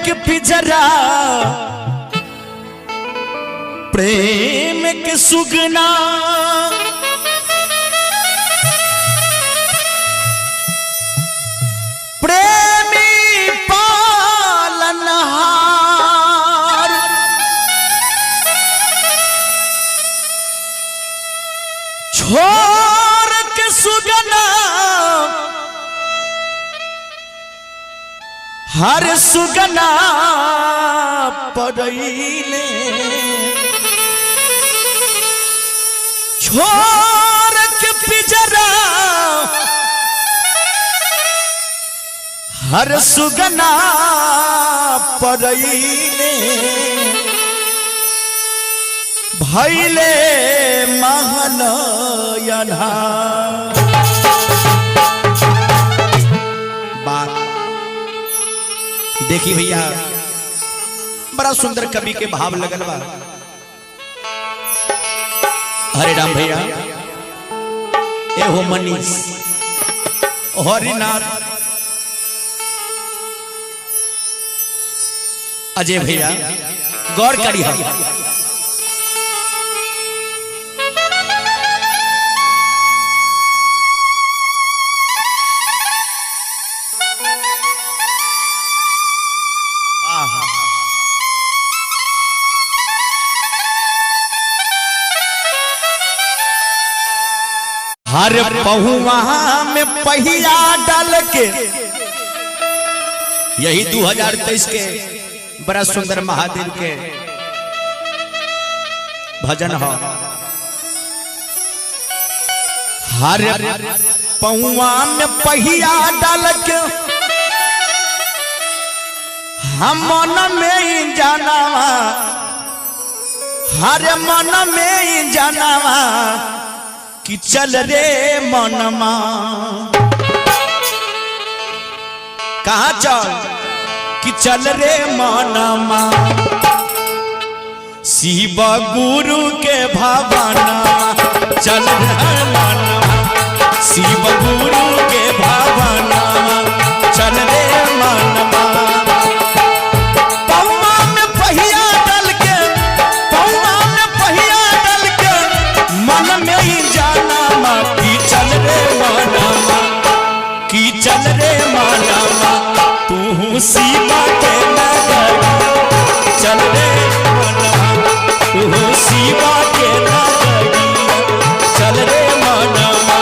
के पिजरा प्रेम के सुगना प्रेमी पालनहार छोर के सुगना हर सुगना पड़ैले छोर के पिजरा हर सुगना पड़ैले भैले महलयना बात देखी भैया बड़ा सुंदर कवि के भाव लगल बा। हरे राम भैया ए हो मनीष हरिनाथ अजय भैया गौर करी हम हर पहुआ में पहिया डाल के यही 2023 के बड़ा सुंदर महादेव के भजन हो। हर पहुआ में पहिया डाल के हम मन में जानावा हर मन में जानावा कि चल रे मनमा कहाँ चल कि चल रे मनमा शिव गुरु के भावना चल रे मनमा शिव गुरु के भावना चल रे मनमा पौआ में पहिया डाल के पौआ में पहिया डाल के मन में ही जाना कि चल रे मनमा कि चल रे मनमा तू शिवा के नगरी चल रे मनमा तू शिवा के नगरी चल रे मनमा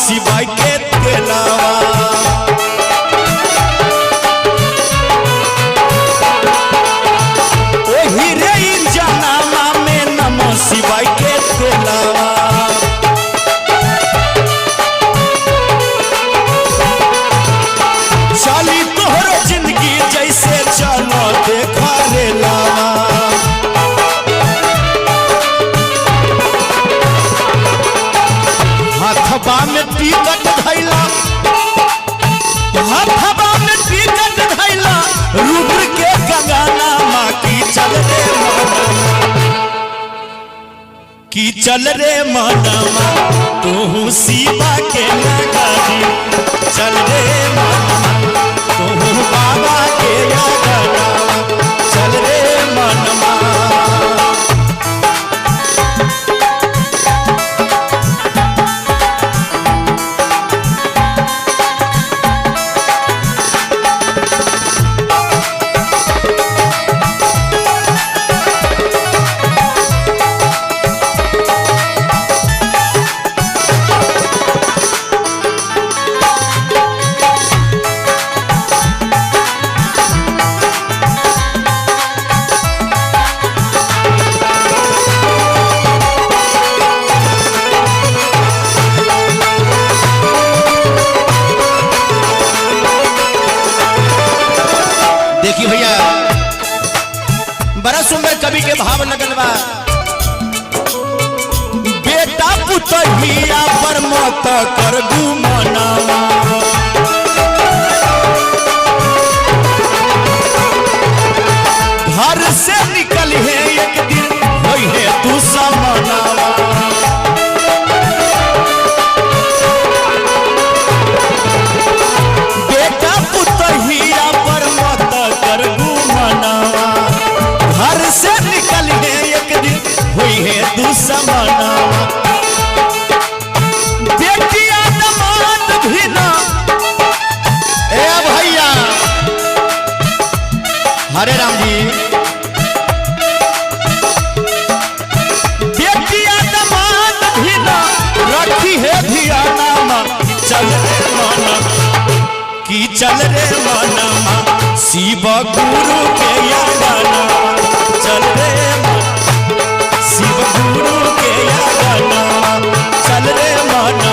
शिवाय के तेलावा ओही रे जनामा में नमः शिवाय के तेलावा चली तोहरो जिंदगी जैसे चलो देखा रे लावा हथबा में टिकट धैला हथबा में टिकट धैला रुद्र के गंगाना माँ की चल रे मनमा की चल रे मनमा तू शिवा के नगरी चल रे मनमा तू बाबा के नगरी चल रे मनमा कवि के भाव लगल बा बेटा पुतहिया पर मत कर गुमनावा घर से निकल है एक दिन होई है तू समानावा बेटा पुतहिया पर मत कर गुमनावा घर से निकल है एक दिन हुई है तू समानावा बेटिया दमाद भी ना ए भैया हरे राम जी बेटिया दमाद भी ना रखी है धियाना चल रे माना की चल रे माना शिव गुरु के यादाना चल रे शिव गुरु के यादाना चल रे माना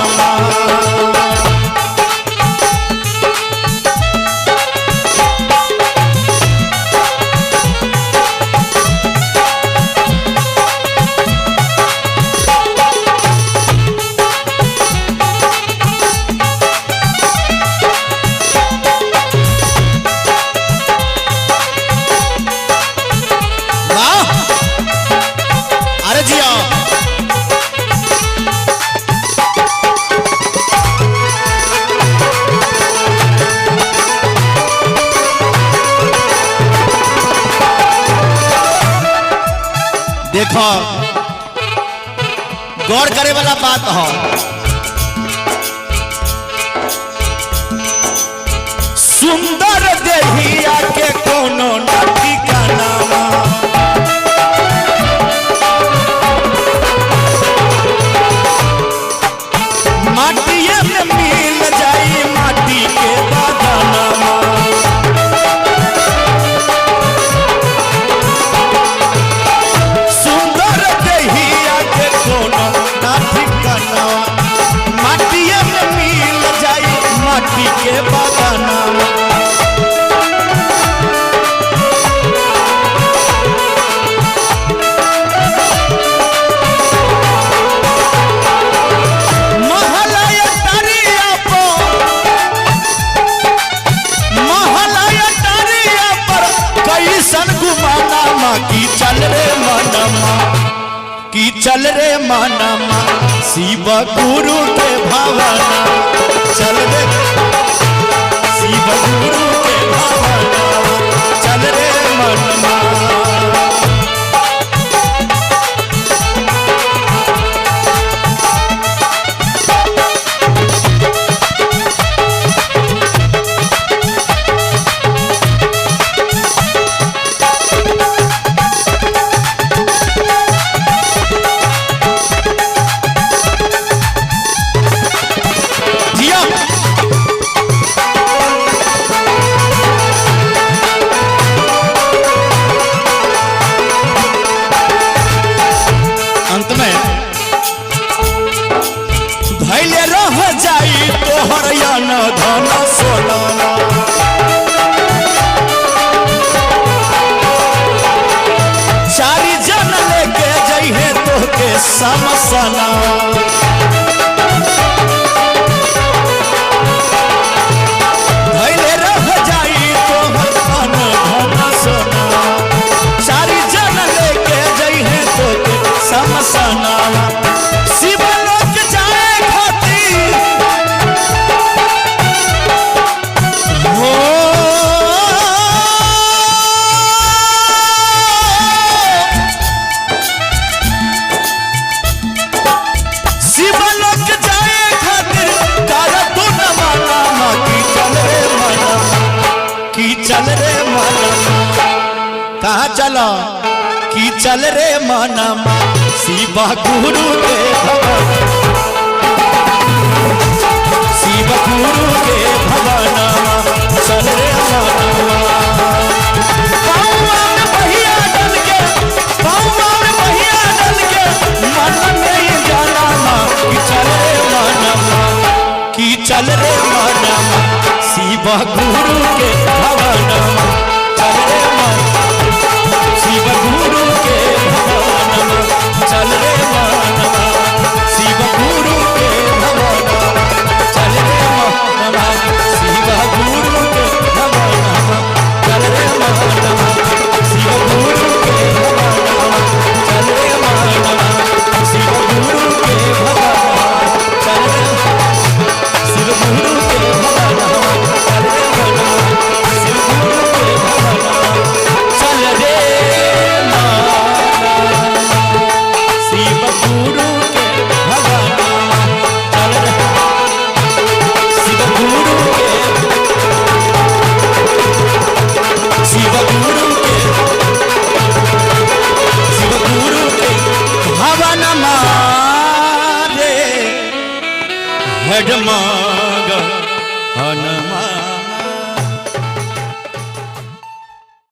देखो गौर करे वाला बात हो सुंदर देहिया के कोनो ना ठिकाना माटिए में मिल जाई माटी के बदनामा माटिए में मिल जाई माटी के बदनामा महलाया पर कैसन गुमाना की चल रे मनमा की चल रे मानमा शिव गुरु के भावना चल रे शिव गुरु के भावना चल रे मानमा धन सोना चारी जन लेके जइहे तोहके समसना धैले रह जाई तोहर धन सोना चारी जन लेके जइहे तोहके समसना शिव लोक जाए खातिर चल रे मानमा कहाँ चलो की चल रे मानमा शिव गुरु के भवन शिव गुरु के भवन चल रे मानमा भैया डल के मन में जाना की चल रे मानमा की चल रे मानमा शिव गुरु के भवन चल रे शिव गुरु के गढ़मा